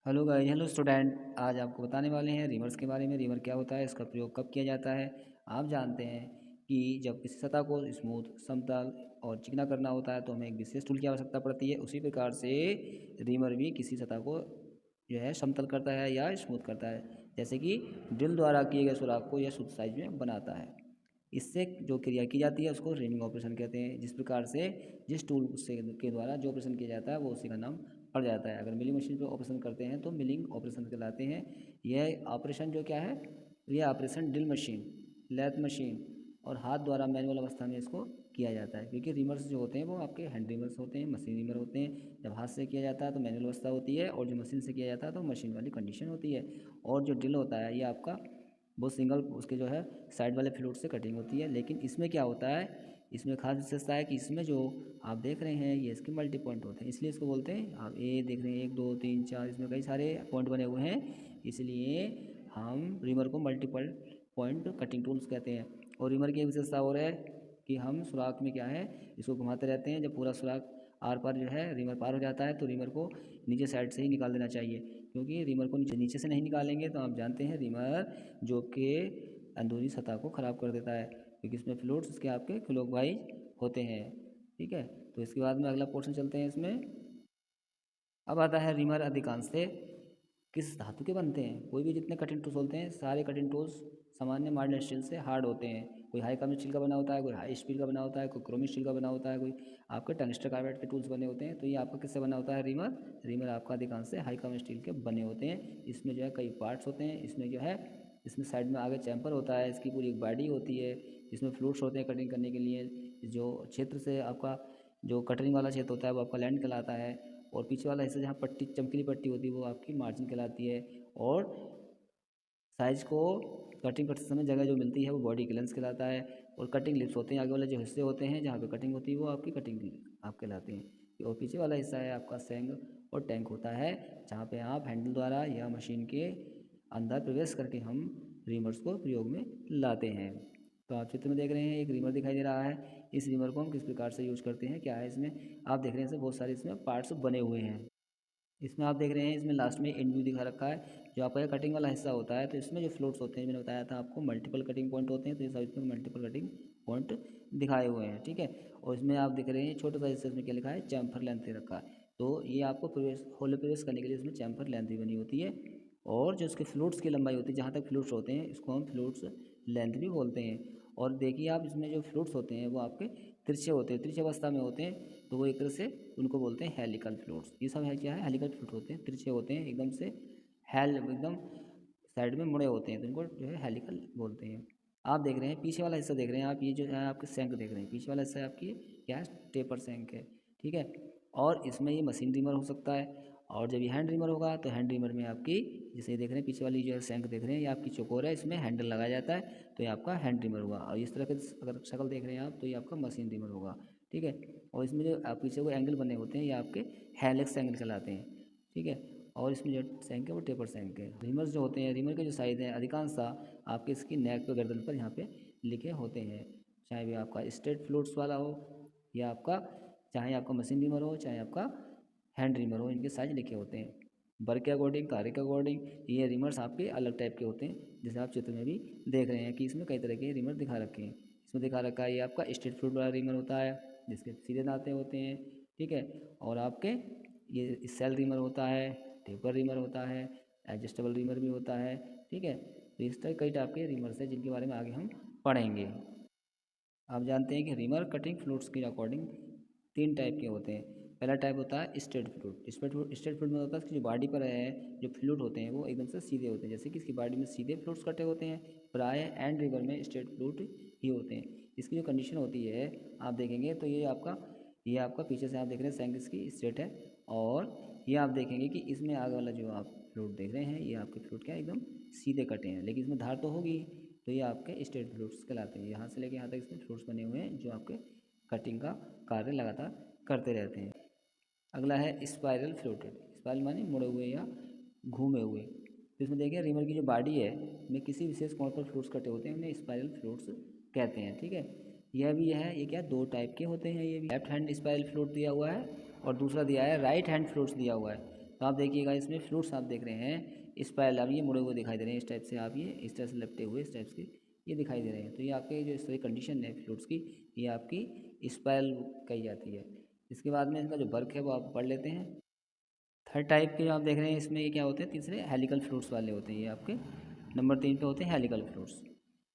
Hello guys, hello student. आज आपको बताने वाले हैं रिवर्स के बारे में। रिवर क्या होता है, इसका प्रयोग कब किया जाता है। आप जानते हैं कि जब किसी सतह को स्मूथ, समतल और चिकना करना होता है तो हमें एक विशेष टूल की आवश्यकता पड़ती है। उसी प्रकार से रिमर भी किसी सतह को जो है समतल करता है या स्मूथ करता है, जैसे कि ड्रिल द्वारा किए गए सुराख को यह शुद्ध साइज में बनाता है। इससे जो क्रिया की जाती है उसको रिमिंग ऑपरेशन कहते हैं। जिस प्रकार से जिस टूल से के द्वारा जो ऑपरेशन किया जाता है वो उसी का नाम पड़ जाता है। अगर मिलिंग मशीन पर ऑपरेशन करते हैं तो मिलिंग ऑपरेशन कहलाते हैं। यह ऑपरेशन जो क्या है, यह ऑपरेशन ड्रिल मशीन, लैथ मशीन और हाथ द्वारा मैनुअल अवस्था में इसको किया जाता है, क्योंकि रिमर्स जो होते हैं वो आपके हैंड रिमर्स होते हैं, मशीन रिमर होते हैं। जब हाथ से किया जाता है तो मैनुअल अवस्था होती है, और जो मशीन से किया जाता है तो मशीन वाली कंडीशन होती है। और जो ड्रिल होता है ये आपका वो सिंगल उसके जो है साइड वाले फ्लूइड से कटिंग होती है। लेकिन इसमें क्या होता है, इसमें खास विशेषता है कि इसमें जो आप देख रहे हैं ये इसके मल्टी पॉइंट होते हैं, इसलिए इसको बोलते हैं। आप ये देख रहे हैं 1 2 3 4, इसमें कई सारे पॉइंट बने हुए हैं, इसलिए हम रिमर को मल्टीपल पॉइंट कटिंग टूल्स कहते हैं। और रिमर की एक विशेषता और है कि हम सुराख में क्या है, इसको घुमाते रहते हैं। जब पूरा सुराख आर पार जो है रिमर पार हो जाता है तो रिमर को नीचे साइड से ही निकाल देना चाहिए, क्योंकि रिमर को नीचे नीचे से नहीं निकालेंगे तो आप जानते हैं रिमर जो कि अंदरूनी सतह को ख़राब कर देता है, क्योंकि इसमें फ्लूइड्स इसके आपके क्लॉकवाइज होते हैं। ठीक है, तो इसके बाद में अगला पोर्शन चलते हैं इसमें। अब आता है रिमर अधिकांश से किस धातु के बनते हैं। कोई भी जितने कटिंग टूल्स होते हैं सारे कटिंग टूल्स सामान्य मॉडर्न स्टील से हार्ड होते हैं। कोई हाई कार्बन स्टील का बना होता है, कोई हाई स्टील का बना होता है, कोई क्रोमिक स्टील का बना होता है, कोई आपके टंगस्टन कार्बाइड के टूल्स बने होते हैं। तो ये आपका किससे बना होता है रिमर। रिमर आपका अधिकांश से हाई कार्बन स्टील के बने होते हैं। इसमें जो है कई पार्ट्स होते हैं। इसमें जो है इसमें साइड में आगे चैम्पर होता है, इसकी पूरी एक बॉडी होती है, इसमें फ्लूइड्स होते हैं कटिंग करने के लिए। जो क्षेत्र से आपका जो कटरिंग वाला क्षेत्र होता है वो आपका लैंड कहलाता है, और पीछे वाला हिस्सा जहाँ पट्टी चमकीली पट्टी होती है वो आपकी मार्जिन कहलाती है। और साइज को कटिंग करते समय जगह जो मिलती है वो बॉडी क्लियरेंस कहलाता है। और कटिंग लिप्स होते हैं, आगे वाले जो हिस्से होते हैं जहाँ पे कटिंग होती है वो आपकी कटिंग आप कहलाते हैं। और पीछे वाला हिस्सा है आपका सेंग और टैंक होता है, जहाँ पे आप हैंडल द्वारा या मशीन के अंदर प्रवेश करके हम रिमर्स को प्रयोग में लाते हैं। तो आप चित्र में देख रहे हैं एक रिमर दिखाई दे रहा है। इस रिमर को हम किस प्रकार से यूज करते हैं, क्या है इसमें आप देख रहे हैं इसमें बहुत सारे इसमें पार्ट्स बने हुए हैं। इसमें आप देख रहे हैं इसमें लास्ट में एंड व्यू दिखा रखा है, जो आपका कटिंग वाला हिस्सा होता है। तो इसमें जो फ्लोट्स होते हैं, मैंने बताया था आपको मल्टीपल कटिंग पॉइंट होते हैं, तो ये सब इसमें मल्टीपल कटिंग पॉइंट दिखाए हुए हैं। ठीक है, और इसमें आप देख रहे हैं छोटा सा हिस्सा इसमें क्या लिखा है, चैम्फर लेंथ दे रखा है। तो ये आपको प्रवेश होल प्रवेश करने के लिए इसमें चैम्फर लेंथ भी बनी होती है। और जो इसके फ्लूट्स की लंबाई होती है, जहाँ तक फ्लूट्स होते हैं इसको हम फ्लूट्स लेंथ भी बोलते हैं। और देखिए आप इसमें जो फ्लूट्स होते हैं वो आपके तिरछे होते हैं, तिरछे अवस्था में होते हैं, तो वो एक तरह से उनको बोलते हैं हेलिकल फ्लूट्स। ये सब है क्या है, हेलिकल फ्लूट होते हैं, तिरछे होते हैं एकदम से, एकदम साइड में मुड़े होते हैं, तो इनको जो है हेलिकल बोलते हैं। आप देख रहे हैं पीछे वाला हिस्सा देख रहे हैं आप, ये जो है आपके सैंक देख रहे हैं, पीछे वाला हिस्सा आपकी क्या है, टेपर सैंक है। ठीक है, और इसमें ये मशीन रिमर हो सकता है। और जब ये हैंड रिमर होगा तो हैंड रिमर में आपकी जैसे ये देख रहे हैं पीछे वाली जो है सैंक देख रहे हैं, ये आपकी चौकोर है, इसमें हैंडल लगाया जाता है, तो ये आपका हैंड रिमर होगा। और इस तरह के अगर शक्ल देख रहे हैं आप तो ये आपका मशीन रिमर होगा। ठीक है, और इसमें जो आप पीछे को एंगल बने होते हैं ये आपके हेलिक्स एंगल कहलाते हैं। ठीक है, और इसमें जो सैंक है वो टेपर सैंक है। रिमर्स जो होते हैं, रिमर के जो साइज हैं अधिकांशतः आपके इसकी नेक पे, गर्दन पर यहाँ पे लिखे होते हैं, चाहे भी आपका स्ट्रेट फ्लूट्स वाला हो या आपका चाहे आपका मशीन रिमर हो चाहे आपका हैंड रिमर हो, इनके साइज लिखे होते हैं। वर्क के अकॉर्डिंग, कार्य के अकॉर्डिंग ये रिमर्स आपके अलग टाइप के होते हैं, जैसे आप चित्र में भी देख रहे हैं कि इसमें कई तरह के रिमर दिखा रखे हैं। इसमें दिखा रखा है ये आपका स्ट्रेट फ्लूट वाला रिमर होता है, जिसके सीधे दांते होते हैं। ठीक है, और आपके ये सेल रिमर होता है, टेपर रिमर होता है, एडजस्टेबल रिमर भी होता है। ठीक है, तो इस तरह कई टाइप के रिमर्स हैं जिनके बारे में आगे हम पढ़ेंगे। आप जानते हैं कि रिमर कटिंग फ्लूट्स के अकॉर्डिंग 3 टाइप के होते हैं। पहला टाइप होता है स्ट्रेट फ्लूट। स्ट्रेट फ्लूट में होता है इसकी जो बॉडी पर है जो फ्लूट होते हैं वो एकदम से सीधे होते हैं, जैसे कि इसकी बॉडी में सीधे फ्लूट्स कटे होते हैं। प्राय एंड रिवर में स्ट्रेट फ्लूट ही होते हैं। इसकी जो कंडीशन होती है आप देखेंगे तो ये आपका पीछे से आप देख रहे हैं सैंक इसकी स्ट्रेट है, और ये आप देखेंगे कि इसमें आगे वाला जो आप फ्लूट देख रहे हैं ये आपके फ्लूट क्या एकदम सीधे कटे हैं, लेकिन इसमें धार तो होगी, तो ये आपके स्ट्रेट फ्लूट्स कहलाते हैं। यहाँ से लेके यहाँ तक इसमें फ्लूट्स बने हुए हैं जो आपके कटिंग का कार्य लगातार करते रहते हैं। अगला है स्पाइरल फ्लूटेड। स्पाइरल माने मुड़े हुए या घूमे हुए। तो इसमें देखिए रिमर की जो बॉडी है में किसी विशेष कोण पर फ्लूट्स कटे होते हैं, उन्हें स्पाइरल फ्लूट्स कहते हैं। ठीक है, यह भी है, ये क्या 2 टाइप के होते हैं। ये भी लेफ्ट हैंड स्पाइरल फ्लूट दिया हुआ है और दूसरा दिया है राइट हैंड फ्लूट्स दिया हुआ है। तो आप देखिएगा इसमें फ्लूट्स आप देख रहे हैं स्पाइरल, अब ये मुड़े हुए दिखाई दे रहे हैं इस टाइप से, आप ये इस तरह से लपटे हुए इस टाइप के ये दिखाई दे रहे हैं। तो ये आपके जो इस तरह कंडीशन है फ्लूट्स की, ये आपकी स्पाइरल कही जाती है। इसके बाद में इनका जो वर्क है वो आप पढ़ लेते हैं। थर्ड टाइप के जो आप देख रहे हैं इसमें ये क्या होते हैं, तीसरे हेलिकल फ्लूट्स वाले होते हैं। ये आपके नंबर 3 पे होते हैं हेलिकल फ्लूट्स।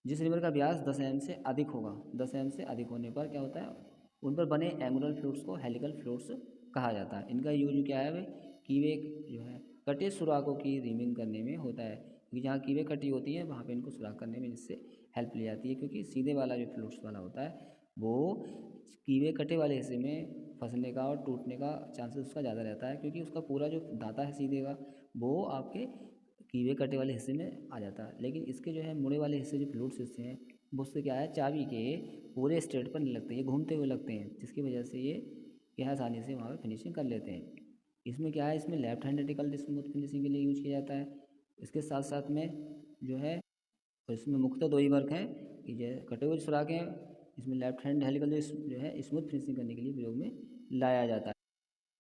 जिस रिवर का व्यास 10 mm से अधिक होगा, 10 mm से अधिक होने पर क्या होता है, उन पर बने एंगुलर फ्लूट्स को हेलिकल फ्लूट्स कहा जाता है। इनका यूज क्या है भाई, कीवे जो है कटे सुराखों की रिमिंग करने में होता है, क्योंकि जहाँ कीवे कटी होती है वहाँ पे इनको सुराख करने में जिससे हेल्प ली जाती है। क्योंकि सीधे वाला जो फ्लूट्स वाला होता है वो कीवे कटे वाले हिस्से में फंसने का और टूटने का चांसेस उसका ज़्यादा रहता है, क्योंकि उसका पूरा जो दांता है सीधे का वो आपके कीवे कटे वाले हिस्से में आ जाता है। लेकिन इसके जो है मुड़े वाले हिस्से जो फ्लूट्स हिस्से हैं वो उससे क्या है, चाबी के पूरे स्ट्रेट पर नहीं लगते, ये घूमते हुए लगते हैं, जिसकी वजह से ये क्या है आसानी से वहाँ पर फिनिशिंग कर लेते हैं। इसमें क्या है, इसमें left hand reticle smooth finishing के लिए यूज किया जाता है। इसके साथ साथ में जो है इसमें मुख्यतः दो ही वर्क हैं कि जो कटे हुए सुराख हैं, इसमें लेफ्ट हैंड हेलिकल जो है स्मूथ फिनिशिंग करने के लिए प्रयोग में लाया जाता है।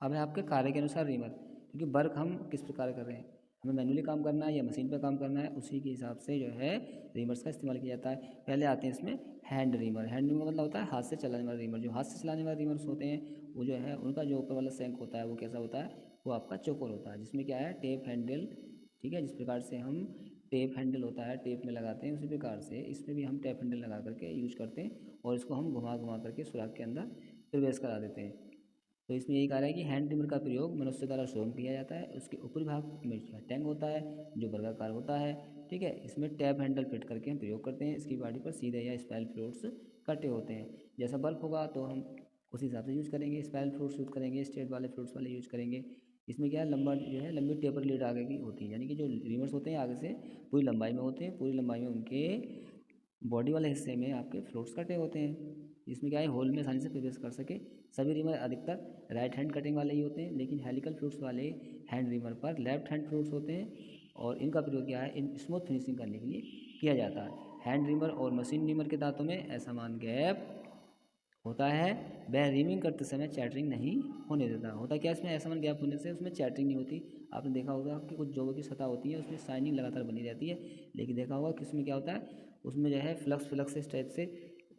अब है आपके कार्य के अनुसार रीमर, क्योंकि वर्क हम किस प्रकार कर रहे हैं, हमें मैनुअली काम करना है या मशीन पर काम करना है, उसी के हिसाब से जो है रीमर्स का इस्तेमाल किया जाता है। पहले आते हैं इसमें हैंड रीमर। हैंड रीमर मतलब होता है हाथ से चलाने वाला रीमर। जो हाथ से चलाने वाले रीमर्स होते हैं वो जो है उनका जो ऊपर वाला सैंक होता है वो कैसा होता है, वो आपका चौकोर होता है, जिसमें क्या है टेप हैंडल, ठीक है, जिस प्रकार से हम टेप हैंडल होता है टेप में लगाते हैं, उसी प्रकार से इसमें भी हम टेप हैंडल लगा करके यूज करते हैं और इसको हम घुमा घुमा करके सुराख के अंदर प्रवेश करा देते हैं। तो इसमें यही कहा है कि हैंड ट्रिमर का प्रयोग मनुष्य द्वारा स्वयं किया जाता है। उसके ऊपरी भाग में टैंग होता है जो वर्गाकार होता है, ठीक है। इसमें टैप हैंडल फिट करके हम प्रयोग करते हैं। इसकी बॉडी पर सीधे या स्पाइरल फ्लूट्स कटे होते हैं। जैसा बल्ब होगा तो हम उस हिसाब से यूज़ करेंगे, स्पाइरल फ्लूट्स यूज़ करेंगे, स्ट्रेट वाले फ्लूट्स वाले यूज़ करेंगे। इसमें क्या है, लंबा जो है लंबी टेपर लीड आगे की होती है, यानी कि जो रिवर्स होते हैं आगे से पूरी लंबाई में होते हैं, पूरी लंबाई में उनके बॉडी वाले हिस्से में आपके फ्लूट्स कटे होते हैं। इसमें क्या है होल में आसानी से प्रवेश कर सके। सभी रिमर अधिकतर राइट हैंड कटिंग वाले ही होते हैं, लेकिन हेलिकल फ्लूट्स वाले हैंड रिमर पर लेफ्ट हैंड फ्लूट्स होते हैं और इनका प्रयोग क्या है इन स्मूथ फिनिशिंग करने के लिए किया जाता है। हैंड रिमर और मशीन रिमर के दांतों में असमान गैप होता है, वह रीमिंग करते समय चैटरिंग नहीं होने देता। होता क्या है इसमें असमान गैप होने से उसमें चैटरिंग नहीं होती। आपने देखा होगा कि कुछ जॉबों की सतह होती है उसमें शाइनिंग लगातार बनी रहती है, लेकिन देखा होगा कि उसमें क्या होता है, उसमें जो है फ्लक्स फ्लक्स इस टाइप से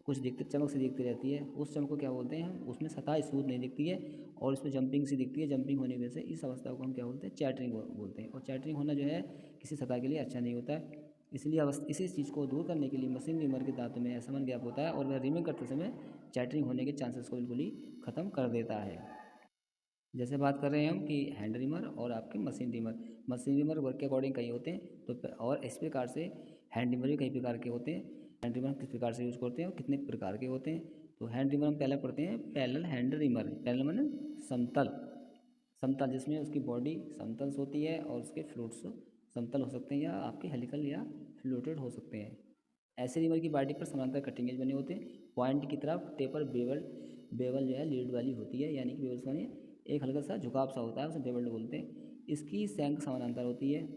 कुछ दिखते चमक से दिखती रहती है, उस चमक को क्या बोलते हैं हम, उसमें सतह स्मूथ नहीं दिखती है और उसमें जंपिंग सी दिखती है। जंपिंग होने की वजह से इस अवस्था को हम क्या बोलते हैं, चैटरिंग बोलते हैं। और चैटरिंग होना जो है किसी सतह के लिए अच्छा नहीं होता है। इसलिए इसी चीज़ को दूर करने के लिए मशीन रिमर के दांतों में असमान गैप होता है और वह रिमिंग करते समय चैटरिंग होने के चांसेस को बिल्कुल ही ख़त्म कर देता है। जैसे बात कर रहे हैं हम कि हैंड रिमर और आपके machine reamer. Machine reamer work के अकॉर्डिंग कई होते हैं तो और इस प्रकार से हैंड रिमर भी कई प्रकार के होते हैं। हैंड रिमर किस प्रकार से यूज करते हैं और कितने प्रकार के होते हैं, तो हैंड रिमर हम पहले पढ़ते हैं पैरेलल हैंड रिमर। पैरेलल माने समतल, समतल जिसमें उसकी बॉडी समतल होती है और उसके फ्लूट्स समतल हो सकते हैं या आपके हेलिकल या फ्लूटेड हो सकते हैं। ऐसे रिमर की बॉडी पर समांतर कटिंग एज बने होते हैं। पॉइंट की तरफ टेपर बेवल, बेवल जो है लीड वाली होती है, यानी कि बेवल्स माने एक हल्का सा झुकाव सा होता है, उसे बेवल्ड बोलते हैं। इसकी शंख समानांतर होती है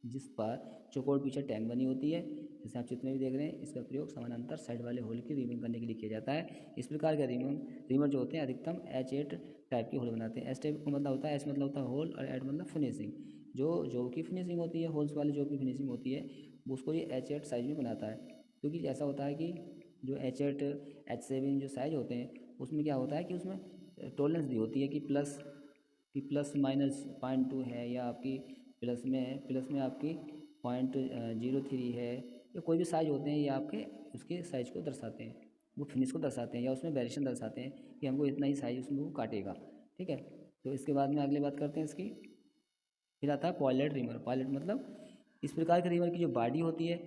जिस पर चौकोर पीछे टैंक बनी होती है, जैसे आप चित्र में भी देख रहे हैं। इसका प्रयोग समानांतर साइड वाले होल की रिमिंग करने के लिए किया जाता है। इस प्रकार के रिमर जो होते हैं अधिकतम H8 टाइप के होल बनाते हैं। एच टाइप का मतलब होता है, एच मतलब होता है होल और एट मतलब फिनिशिंग। जो की फिनिशिंग होती है, होल्स वाली जो की फिनिशिंग होती है उसको ये H8 साइज में बनाता है। क्योंकि ऐसा होता है कि जो H8 H7 जो साइज होते हैं उसमें क्या होता है कि उसमें टॉलरेंस दी होती है कि प्लस माइनस 0.2 है, या आपकी प्लस में आपकी 0.03 है, या कोई भी साइज होते हैं ये आपके उसके साइज को दर्शाते हैं, वो फिनिश को दर्शाते हैं या उसमें वेरिएशन दर्शाते हैं कि हमको इतना ही साइज उसमें वो काटेगा, ठीक है। तो इसके बाद में अगली बात करते हैं इसकी। फिर आता है पॉयलेट रिमर। पॉयलेट मतलब इस प्रकार के रिमर की जो बॉडी होती है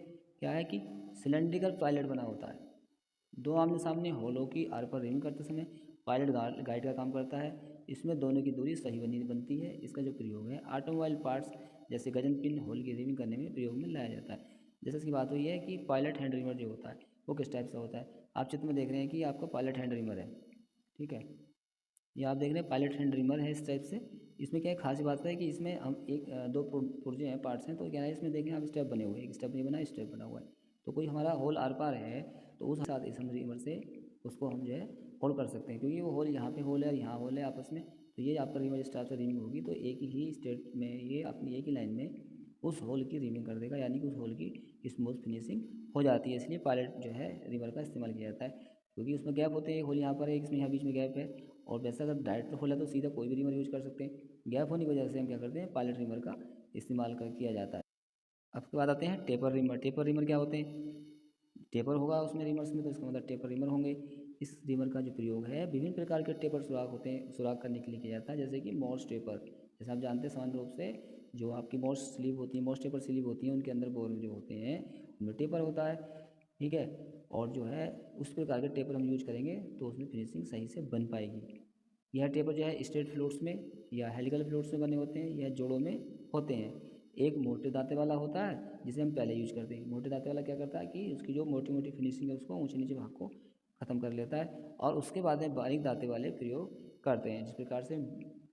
क्या है कि सिलेंड्रिकल पॉयलेट बना होता है। दो आमने सामने होलों की आर पर रिंग करते समय पायलट गाइड का काम करता है। इसमें दोनों की दूरी सही बनती है। इसका जो प्रयोग है ऑटोमोबाइल पार्ट्स जैसे गजन पिन होल की रिमिंग करने में प्रयोग में लाया जाता है। जैसे इसकी बात हुई है कि पायलट हैंड रिमर जो होता है वो किस टाइप से होता है, आप चित्र में देख रहे हैं कि आपका पायलट हैंड रिमर है, ठीक है। ये आप देख रहे हैं पायलट हैंड रिमर है इस टाइप से। इसमें क्या है खास बात है कि इसमें हम दो पुर्जे हैं, पार्ट्स हैं, तो क्या है इसमें देखें आप स्टेप बने हुए हैं, एक स्टेप नहीं बना, स्टेप बना हुआ है। तो कोई हमारा होल आर पार है तो उस साथ इस हम रिमर से उसको हम जो है होल्ड कर सकते हैं, क्योंकि वो होल यहाँ पे होल है और यहाँ होल है, आपस में तो ये आपका रिमर स्टार से रीमिंग होगी तो एक ही स्टेट में ये अपनी एक ही लाइन में उस होल की रीमिंग कर देगा, यानी कि उस होल की स्मूथ फिनिशिंग हो जाती है। इसलिए पायलट जो है रिमर का इस्तेमाल किया जाता है, क्योंकि उसमें गैप होते हैं। होल यहाँ पर है, इसमें यहाँ बीच में गैप है, और वैसा अगर डायरेक्ट होल है तो सीधा कोई भी रिमर यूज कर सकते हैं। गैप होने की वजह से हम क्या करते हैं, पायलट रिमर का इस्तेमाल किया जाता है। अब उसके बाद आते हैं टेपर रिमर। टेपर रिमर क्या होते हैं, टेपर होगा उसमें रिमर्स में, तो इसका मतलब टेपर रिमर होंगे। इस रिमर का जो प्रयोग है विभिन्न प्रकार के टेपर सुराख होते हैं, सुराख करने के लिए किया जाता है, जैसे कि मॉर्स टेपर। जैसे आप जानते हैं सामान्य रूप से जो आपकी मॉर्स स्लीव होती है, मॉर्स टेपर स्लीव होती है, उनके अंदर बोर जो होते हैं उनमें टेपर होता है, ठीक है। और जो है उस प्रकार के टेपर हम यूज करेंगे तो उसमें फिनिशिंग सही से बन पाएगी। यह टेपर जो है स्ट्रेट फ्लोट्स में या हेलिकल फ्लोट्स में बने होते हैं या जोड़ों में होते हैं। एक मोटे दांते वाला होता है जिसे हम पहले यूज करते हैं। मोटे दांते वाला क्या करता है कि उसकी जो मोटी मोटी फिनिशिंग है उसको ऊंचे नीचे भाग को ख़त्म कर लेता है, और उसके बाद में बारीक दांते वाले प्रयोग करते हैं। जिस प्रकार से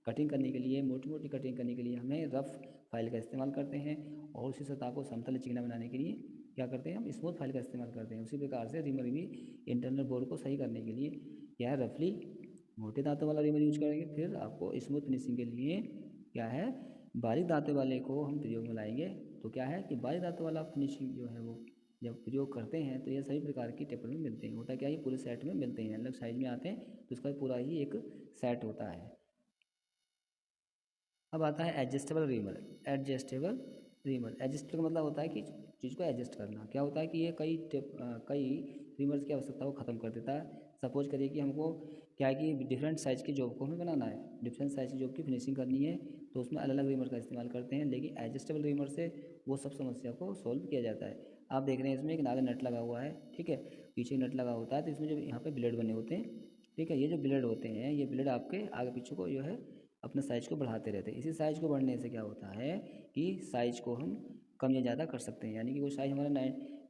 कटिंग करने के लिए, मोटी मोटी कटिंग करने के लिए हमें रफ़ फाइल का इस्तेमाल करते हैं, और उसी सतह को समतल चिकना बनाने के लिए क्या करते हैं, हम स्मूथ फाइल का इस्तेमाल करते हैं। उसी प्रकार से रिमर भी इंटरनल बोर को सही करने के लिए यह रफली मोटे दांतों वाला रिमर यूज करेंगे। फिर आपको स्मूथ फिनिशिंग के लिए क्या है, बारीक दांतों वाले को हम प्रयोग में लाएंगे। तो क्या है कि बारीक दांतों वाला फिनिशिंग जो है वो जब प्रयोग करते हैं तो ये सभी प्रकार की टेपर में मिलते हैं। होता क्या है, पूरे सेट में मिलते हैं, अलग साइज में आते हैं, तो इसका पूरा ही एक सेट होता है। अब आता है adjustable reamer. Adjustable reamer, adjust का मतलब होता है कि चीज़ को एडजस्ट करना। क्या होता है कि ये कई रीमर्स की आवश्यकता को ख़त्म कर देता है। सपोज करिए कि हमको क्या है कि डिफरेंट साइज़ की जॉब को हमें बनाना है, डिफरेंट साइज़ की जॉब की फिनिशिंग करनी है, तो उसमें अलग अलग रीमर का इस्तेमाल करते हैं। लेकिन एडजस्टेबल रीमर से वो सब समस्या को सॉल्व किया जाता है। आप देख रहे हैं इसमें एक नाले नट लगा हुआ है, ठीक है, पीछे नट लगा होता है, तो इसमें जो यहाँ पे ब्लेड बने होते हैं, ठीक है, ये जो ब्लेड होते हैं ये ब्लेड आपके आगे पीछे को जो है अपने साइज़ को बढ़ाते रहते हैं। इसी साइज़ को बढ़ने से क्या होता है कि साइज़ को हम कम या ज़्यादा कर सकते हैं। यानी कि कोई साइज़ हमारा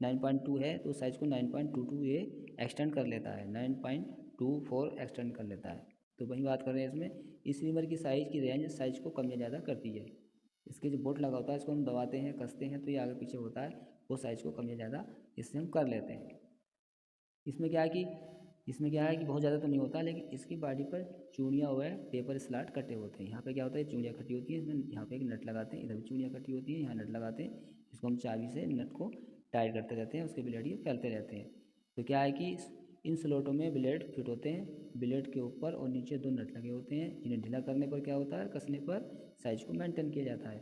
9.2 है तो साइज़ को 9.22 ये एक्सटेंड कर लेता है, 9.24 एक्सटेंड कर लेता है। तो वही बात कर रहे हैं इसमें, इस रिमर की साइज़ की रेंज साइज़ को कम या ज़्यादा करती है। इसके जो बोल्ट लगा होता है इसको हम दबाते हैं, कसते हैं, तो ये आगे पीछे होता है, वो साइज़ को कम या ज़्यादा इससे हम कर लेते हैं। इसमें क्या है कि बहुत ज़्यादा तो नहीं होता, लेकिन इसकी बॉडी पर चूड़ियाँ हुए पेपर स्लॉट कटे होते हैं। यहाँ पे क्या होता है, चूड़ियाँ कटी होती है, इसमें यहाँ पे एक नट लगाते हैं, इधर भी चूड़ियाँ कटी होती है, यहाँ नट लगाते हैं, इसको हम चाबी से नट को टाइट करते रहते हैं, उसके ब्लेड ये फैलते रहते हैं। तो क्या है कि इन स्लॉटों में ब्लेड फिट होते हैं, ब्लेड के ऊपर और नीचे दो नट लगे होते हैं, जिन्हें ढीला करने पर क्या होता है, कसने पर साइज को मेंटेन किया जाता है।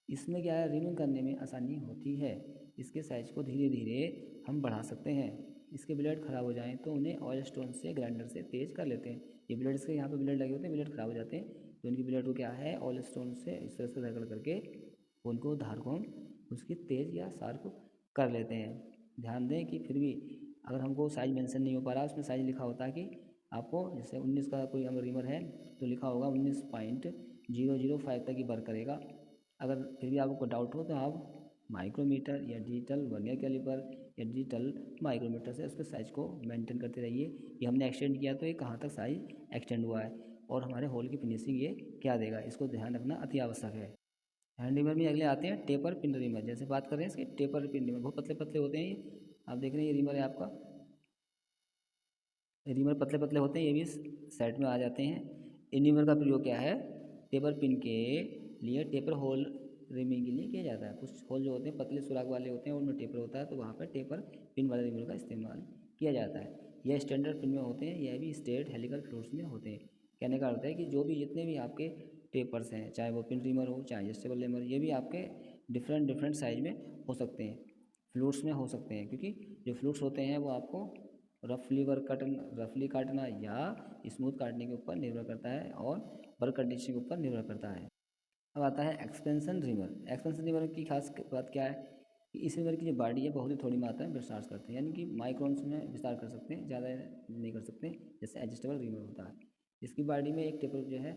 इसमें क्या है, रिमूव करने में आसानी होती है। इसके साइज़ को धीरे धीरे हम बढ़ा सकते हैं। इसके ब्लेड ख़राब हो जाएं तो उन्हें ऑयल स्टोन से ग्राइंडर से तेज़ कर लेते हैं। ये ब्लेड इसके यहाँ पे ब्लेड लगे होते हैं, ब्लेड ख़राब हो जाते हैं तो उनकी ब्लेड को क्या है, ऑयल स्टोन से इस तरह से रगड़ करके उनको धार को हम उसकी तेज़ या शार्प कर लेते हैं। ध्यान दें कि फिर भी अगर हमको साइज़ मेंशन नहीं हो पा रहा, उसमें साइज़ लिखा होता है कि आपको जैसे 19 का कोई अगर रिमर है तो लिखा होगा 19.005 तक ही वर्क करेगा। अगर फिर भी आपको डाउट हो तो आप माइक्रोमीटर या डिजिटल वर्नियर कैलिपर या डिजिटल माइक्रोमीटर से उसके साइज़ को मेंटेन करते रहिए। ये हमने एक्सटेंड किया तो ये कहाँ तक साइज़ एक्सटेंड हुआ है और हमारे होल की फिनिशिंग ये क्या देगा, इसको ध्यान रखना अति आवश्यक है। हैंड रिमर में अगले आते हैं टेपर पिन रिमर। जैसे बात कर रहे हैं इसके टेपर पिन रिमर, बहुत पतले पतले होते हैं ये। आप देख रहे हैं ये रिमर है आपका, रिमर पतले पतले होते हैं, ये भी सेट में आ जाते हैं। इन रिमर का प्रयोग क्या है, टेपर पिन के लिए टेपर होल रिमिंग के लिए किया जाता है। कुछ होल जो होते हैं पतले सुराग वाले होते हैं, उनमें टेपर होता है, तो वहाँ पर टेपर पिन वाले रिमर का इस्तेमाल किया जाता है। यह स्टैंडर्ड पिन में होते हैं, यह भी स्ट्रेट हेलिकल फ्लोट्स में होते हैं। कहने का अर्थ है कि जो भी जितने भी आपके टेपर्स हैं, चाहे वो पिन रिमर हो चाहे एडजस्टेबल रिमर, ये भी आपके डिफरेंट डिफरेंट साइज में हो सकते हैं, फ्लूट्स में हो सकते हैं, क्योंकि जो फ्लूट्स होते हैं वो आपको रफली काटना या स्मूथ काटने के ऊपर निर्भर करता है और वर्क कंडीशन के ऊपर निर्भर करता है। अब आता है एक्सपेंशन रिमर। एक्सपेंशन रिमर की खास बात क्या है कि इस रिमर की जो बॉडी है बहुत ही थोड़ी मात्रा में विस्तार करते हैं, यानी कि माइक्रोन्स में विस्तार कर सकते हैं, ज़्यादा नहीं कर सकते, जैसे एडजस्टेबल रिमर होता है। इसकी बॉडी में एक टेपर जो है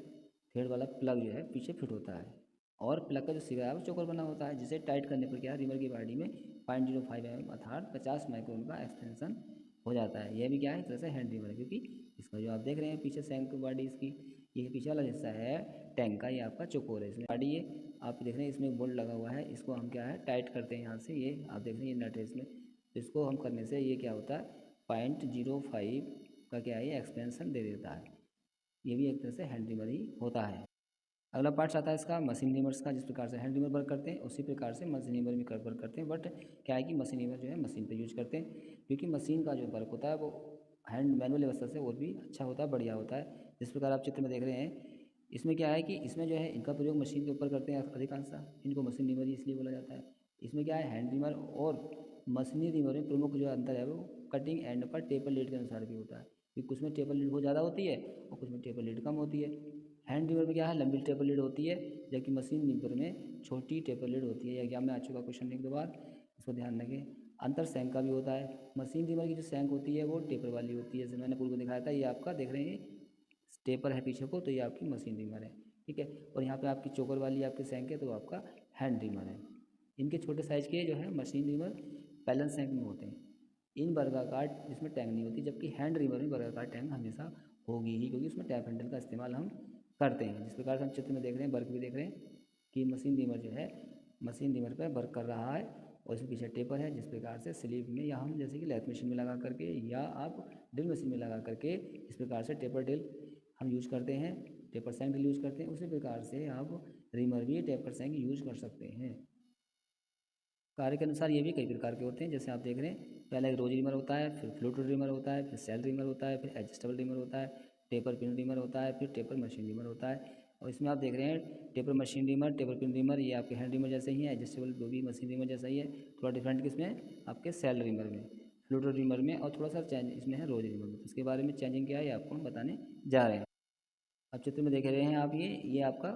थ्रेड वाला प्लग जो है पीछे फिट होता है, और प्लग का जो सिरा है वो चोकर बना होता है, जिसे टाइट करने पर क्या है, रिमर की बॉडी में 0.05 mm अर्थात 50 माइक्रोन का एक्सटेंशन हो जाता है। यह भी क्या है, एक तरह से हैंड रिमर है, क्योंकि इसका जो आप देख रहे हैं पीछे सैंक बॉडी इसकी, ये पीछे वाला हिस्सा है टैंक का, ये आपका चोकोर है, इसमें बॉडी ये आप देख रहे हैं, इसमें एक बोल्ट लगा हुआ है, इसको हम क्या है टाइट करते हैं यहाँ से, ये आप देख रहे हैं ये नट है इसमें, तो इसको हम करने से ये क्या होता है 0.05 का क्या है ये एक्सपेंशन दे देता है। ये भी एक तरह से हैंड रिमर ही होता है। अगला पार्ट आता है इसका मशीन रिमर्स का। जिस प्रकार से हैंड रिमर वर्क करते हैं उसी प्रकार से मशीन रिमर भी वर्क करते हैं, बट क्या है कि मशीन रिमर जो है मशीन पे यूज करते हैं, क्योंकि मशीन का जो वर्क होता है वो हैंड मैनुअल व्यवस्था से और भी अच्छा होता है, बढ़िया होता है। जिस प्रकार आप चित्र में देख रहे हैं, इसमें क्या है कि इसमें जो है इनका प्रयोग मशीन के ऊपर करते हैं अधिकांशतः, इनको मशीन रिमर ही इसलिए बोला जाता है। इसमें क्या है, हैंड रिमर और मशीनी रिमर में प्रमुख जो अंतर है वो कटिंग एंड पर टेपर लीड के अनुसार भी होता है, क्योंकि कुछ में टेपर लीड बहुत ज़्यादा होती है और कुछ में टेपर लीड कम होती है। हैंड रिमर में क्या है, लंबी टेपर लीड होती है, जबकि मशीन रिमर में छोटी टेपर लीड होती है। यह एग्जाम में आ चुका क्वेश्चन एक दो बार, इसको ध्यान रखें। अंतर सैंक का भी होता है। मशीन रिमर की जो सैंक होती है वो टेपर वाली होती है, जैसे मैंने पूर्व में दिखाया था। ये आपका देख रहे हैं टेपर है पीछे को, तो ये आपकी मशीन रिमर है, ठीक है। और यहाँ पे आपकी चोकर वाली आपकी सैंक है, तो आपका हैंड रिमर है। इनके छोटे साइज़ के जो है मशीन रिमर पैलन सैंक में होते हैं। इन वर्गाकार जिसमें टैंक नहीं होती, जबकि हैंड रिमर में वर्गाकार टैंक हमेशा होगी ही, क्योंकि उसमें टैप हैंडल का इस्तेमाल हम करते हैं। जिस प्रकार से हम चित्र में देख रहे हैं, वर्क भी देख रहे हैं कि मशीन रिमर जो है मशीन रिमर पर वर्क कर रहा है और इसके पीछे टेपर है। जिस प्रकार से स्लीव में या हम जैसे कि लैथ मशीन में लगा करके या आप ड्रिल मशीन में लगा करके इस प्रकार से टेपर ड्रिल हम यूज करते हैं, टेपर सैंक ड्रिल यूज करते हैं, उसी प्रकार से आप रिमर भी टेपर सैंक यूज कर सकते हैं। कार्य के अनुसार ये भी कई प्रकार के होते हैं, जैसे आप देख रहे हैं। पहला एक रोज रिमर होता है, फिर फ्लूटेड रिमर होता है, फिर सेल रिमर होता है, फिर एडजस्टेबल रिमर होता है, टेपर पिन रिमर होता है, फिर टेपर मशीन रिमर होता है। और इसमें आप देख रहे हैं taper machine reamer, taper pin reamer, ये आपके हैंड रिमर जैसे ही है। एडजस्टेबल वो भी मशीन रिमर जैसा ही है, थोड़ा डिफरेंट किसमें, आपके सेल रिमर में, फ्लूटेड रिमर में, और थोड़ा सा चेंज इसमें है रोज रिमर में। इसके बारे में चेंजिंग क्या है ये आपको हम बताने जा रहे हैं। अब चित्र में देख रहे हैं आप, ये आपका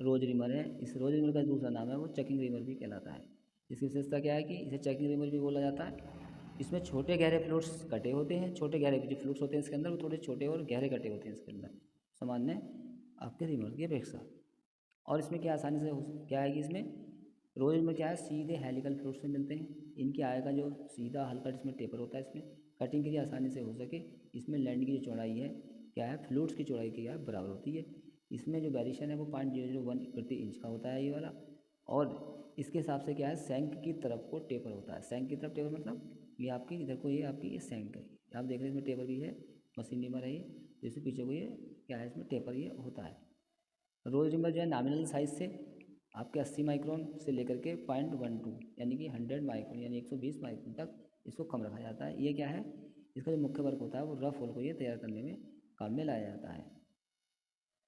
रोज रिमर है। इस रोज रिमर का दूसरा नाम है वो चेकिंग रिमर भी कहलाता है। इसकी विशेषता क्या है कि इसे चेकिंग रिमर भी बोला जाता है। इसमें छोटे गहरे फ्लूट्स कटे होते हैं, छोटे गहरे जो फ्लूट्स होते हैं इसके अंदर वो थोड़े छोटे और गहरे कटे होते हैं इसके अंदर, सामान्य आपके रिमर की अपेक्षा। और इसमें क्या आसानी से क्या है कि इसमें रोज रिमर क्या है, सीधे हेलिकल फ्लूट्स में मिलते हैं। इनके आय का जो सीधा हल्का जिसमें टेपर होता है, इसमें कटिंग के लिए आसानी से हो सके। इसमें लैंड की जो चौड़ाई है क्या है, फ्लूट्स की चौड़ाई की क्या है, बराबर होती है। इसमें जो वेरिएशन है वो 0.001 प्रति इंच का होता है ये वाला। और इसके हिसाब से क्या है, सैंक की तरफ को टेपर होता है। सैंक की तरफ टेपर मतलब ये आपकी इधर को, ये आपकी ये सैंक है, आप देख रहे हैं इसमें टेपर भी है, मशीन रिमर है ये, जैसे पीछे को ये क्या है, इसमें टेपर ये होता है। रोज रिमर जो है नॉमिनल साइज से आपके 80 माइक्रोन से लेकर के 0.12 यानी कि 100 माइक्रोन यानी 120 माइक्रोन तक इसको कम रखा जाता है। ये क्या है, इसका जो मुख्य वर्क होता है वो रफ होल को ये तैयार करने में काम में लाया जाता है।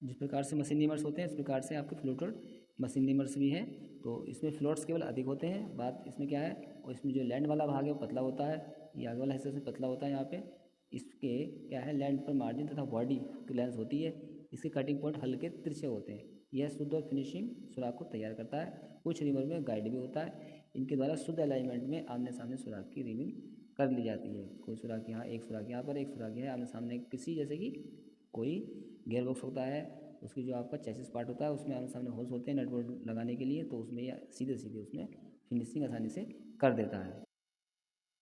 जिस प्रकार से मशीन रिमर्स होते हैं इस प्रकार से आपके फ्लोटेड मशीन रिमर्स भी हैं। तो इसमें फ्लोट्स केवल अधिक होते हैं। बात इसमें क्या है, और इसमें जो लैंड वाला भाग है वो पतला होता है, ये आगे वाला हिस्सा से पतला होता है। यहाँ पे इसके क्या है, लैंड पर मार्जिन तथा बॉडी की लेंस होती है। इसके कटिंग पॉइंट हल्के तिरछे होते हैं। यह शुद्ध और फिनिशिंग सुराख को तैयार करता है। कुछ रिमर में गाइड भी होता है, इनके द्वारा शुद्ध अलाइनमेंट में आमने सामने सुराख की रिमिंग कर ली जाती है। कोई सुराख यहाँ, एक सुराख यहाँ पर, एक सुराख है आमने सामने किसी, जैसे कि कोई गियर बॉक्स होता है, उसकी जो आपका चेसिस पार्ट होता है उसमें आमने सामने होल्स होते हैं नट बोल्ट लगाने के लिए, तो उसमें या सीधे सीधे उसमें फिनिशिंग आसानी से कर देता है।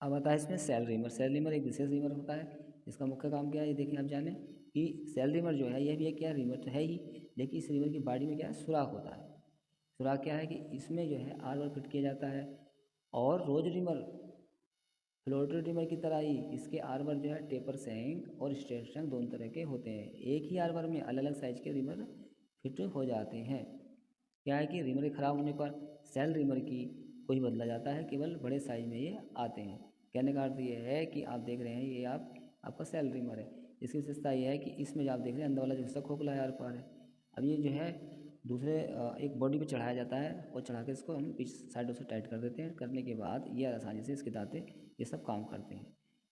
अब आता है इसमें सेल रिमर। सेल रिमर एक विशेष रिमर होता है। इसका मुख्य काम क्या है ये देखिए, आप जाने कि सेल रिमर जो है यह भी एक क्या रिमर तो है ही, लेकिन इस रिमर की बॉडी में क्या है, सुराख होता है। सुराख क्या है कि इसमें जो है आर वर्क फिट किया जाता है। और रोज रिमर फ्लोटेड रिमर की तरह ही इसके आर्मर जो है टेपर सैंक और स्ट्रेट सैंक दोनों तरह के होते हैं। एक ही आर्मर में अलग अलग साइज के रिमर फिट हो जाते हैं। क्या है कि रिमर के खराब होने पर सेल रिमर की को ही बदला जाता है, केवल बड़े साइज में ये आते हैं। कहने का अर्थ ये है कि आप देख रहे हैं ये आपका सेल रिमर है। इसकी विशेषता ये है कि इसमें जो आप देख रहे हैं अंदर वाला जो हिस्सा खोखला है, आर पार है। अब ये जो है दूसरे एक बॉडी पे चढ़ाया जाता है और चढ़ा के इसको हम पीछे साइडों से टाइट कर देते हैं। करने के बाद ये आसानी से इसके दांते ये सब काम करते हैं।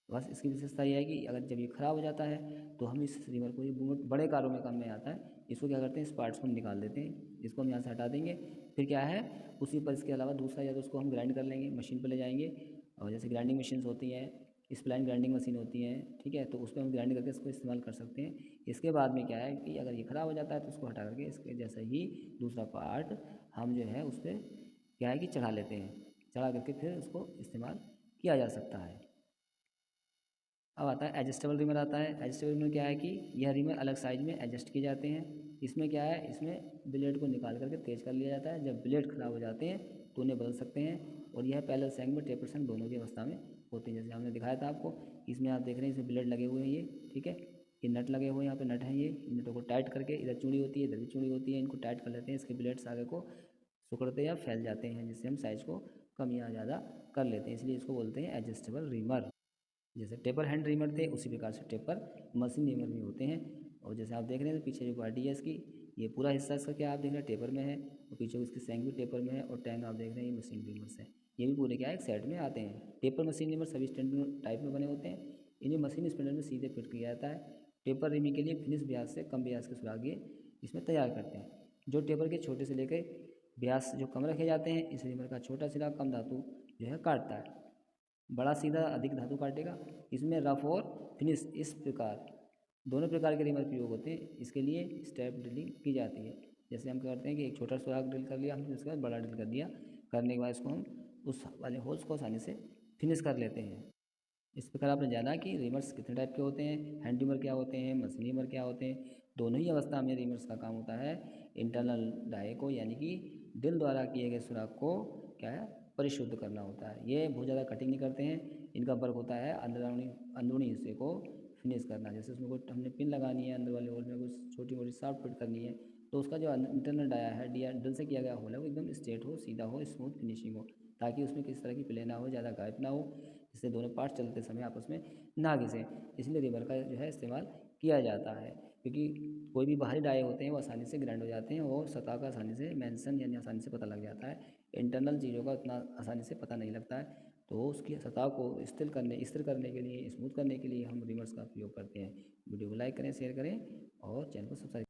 बस इसकी विशेषता यह है कि अगर जब ये ख़राब हो जाता है तो हम इस रिमर को, ये बड़े कारों में काम में आता है, इसको क्या करते हैं, इस पार्ट्स को हम निकाल देते हैं। इसको हम यहाँ से हटा देंगे। फिर क्या है, उसी पर इसके अलावा दूसरा या तो उसको हम ग्राइंड कर लेंगे, मशीन पर ले जाएंगे। और जैसे ग्राइंडिंग मशीन्स होती हैं, स्प्लाइन ग्राइंडिंग मशीन होती हैं, ठीक है, तो उस पर हम ग्राइंड करके इसको इस्तेमाल कर सकते हैं। इसके बाद में क्या है कि अगर ये ख़राब हो जाता है तो उसको हटा करके इसके जैसा ही दूसरा पार्ट हम जो है उस पर क्या है कि चढ़ा लेते हैं। चढ़ा करके फिर उसको इस्तेमाल किया जा सकता है। अब आता है एडजस्टेबल रिमर आता है। एडजस्टेबल रिमर क्या है कि यह रिमर अलग साइज में एडजस्ट किए जाते हैं। इसमें क्या है, इसमें ब्लेड को निकाल करके तेज कर लिया जाता है। जब ब्लेड खराब हो जाते हैं तो उन्हें बदल सकते हैं। और यह पैरेलल सैंक में टेपर सैंक दोनों की अवस्था में होती है। जैसे हमने दिखाया था आपको, इसमें आप देख रहे हैं इसमें ब्लेड लगे हुए हैं ये, ठीक है। ये नट लगे हुए हैं, यहाँ पे नट हैं ये, इन नटों को टाइट करके, इधर चूड़ी होती है इधर भी चूड़ी होती है, इनको टाइट कर लेते हैं। इसके ब्लेड्स आगे को सिकुड़ते या फैल जाते हैं, जिससे हम साइज़ को कम या ज़्यादा कर लेते हैं, इसलिए इसको बोलते हैं एडजस्टेबल रिमर। जैसे टेपर हैंड रिमर थे उसी प्रकार से टेपर मशीन रिमर भी होते हैं। और जैसे आप देख रहे हैं पीछे जो बॉडी है इसकी, ये पूरा हिस्सा इसका क्या आप देख रहे हैं टेपर में है, और पीछे उसकी सैंक भी टेपर में है, और टैंक आप देख रहे हैं ये मशीन रिमर्स है। ये भी पूरे क्या है एक सेट में आते हैं। टेपर मशीन रिमर सभी स्टैंडर्ड टाइप में बने होते हैं। इन्हें मशीन स्पिंडल में सीधे फिट किया जाता है। टेपर रिमिंग के लिए फिनिश ब्यास से कम ब्यास के सुराग ये इसमें तैयार करते हैं। जो टेपर के छोटे से लेकर ब्यास जो कम रखे जाते हैं, इस रिमर का छोटा सिरा कम धातु जो है काटता है, बड़ा सीधा अधिक धातु काटेगा। इसमें रफ और फिनिश इस प्रकार दोनों प्रकार के रिमर प्रयोग होते हैं। इसके लिए स्टेप ड्रिलिंग की जाती है। जैसे हम करते हैं कि एक छोटा सुराख ड्रिल कर लिया हमने, उसके बाद बड़ा ड्रिल कर दिया, करने के बाद इसको हम उस वाले होल्स को आसानी से फिनिश कर लेते हैं। इस प्रकार आपने जाना कि रिमर्स कितने टाइप के होते हैं, हैंड रिमर क्या होते हैं, मशीन रिमर क्या होते हैं। दोनों ही अवस्था में रिमर्स का काम होता है इंटरनल डाई को यानी कि ड्रिल द्वारा किए गए सुराख को क्या है परिशुद्ध करना होता है। ये बहुत ज़्यादा कटिंग नहीं करते हैं, इनका वर्क होता है अंदरूनी हिस्से को फिनिश करना। जैसे उसमें कोई हमने पिन लगानी है, अंदर वाले होल में कुछ छोटी मोटी शाफ्ट फिट करनी है, तो उसका जो इंटरनल डाया है ड्रिल से किया गया होल है वो एकदम स्ट्रेट हो, सीधा हो, स्मूथ फिनिशिंग हो, ताकि उसमें किसी तरह की प्ले ना हो, ज़्यादा गैप ना हो, जिससे दोनों पार्ट चलते समय आपस में ना घिसें। इसलिए रिबर का जो है इस्तेमाल किया जाता है, क्योंकि कोई भी बाहरी डाई होते हैं वो आसानी से ग्राइंड हो जाते हैं और सतह का आसानी से मेंशन यानी आसानी से पता लग जाता है। इंटरनल चीज़ों का उतना आसानी से पता नहीं लगता है, तो उसकी सतह को स्थिर करने के लिए, स्मूथ करने के लिए हम रिमर्स का उपयोग करते हैं। वीडियो को लाइक करें, शेयर करें और चैनल को सब्सक्राइब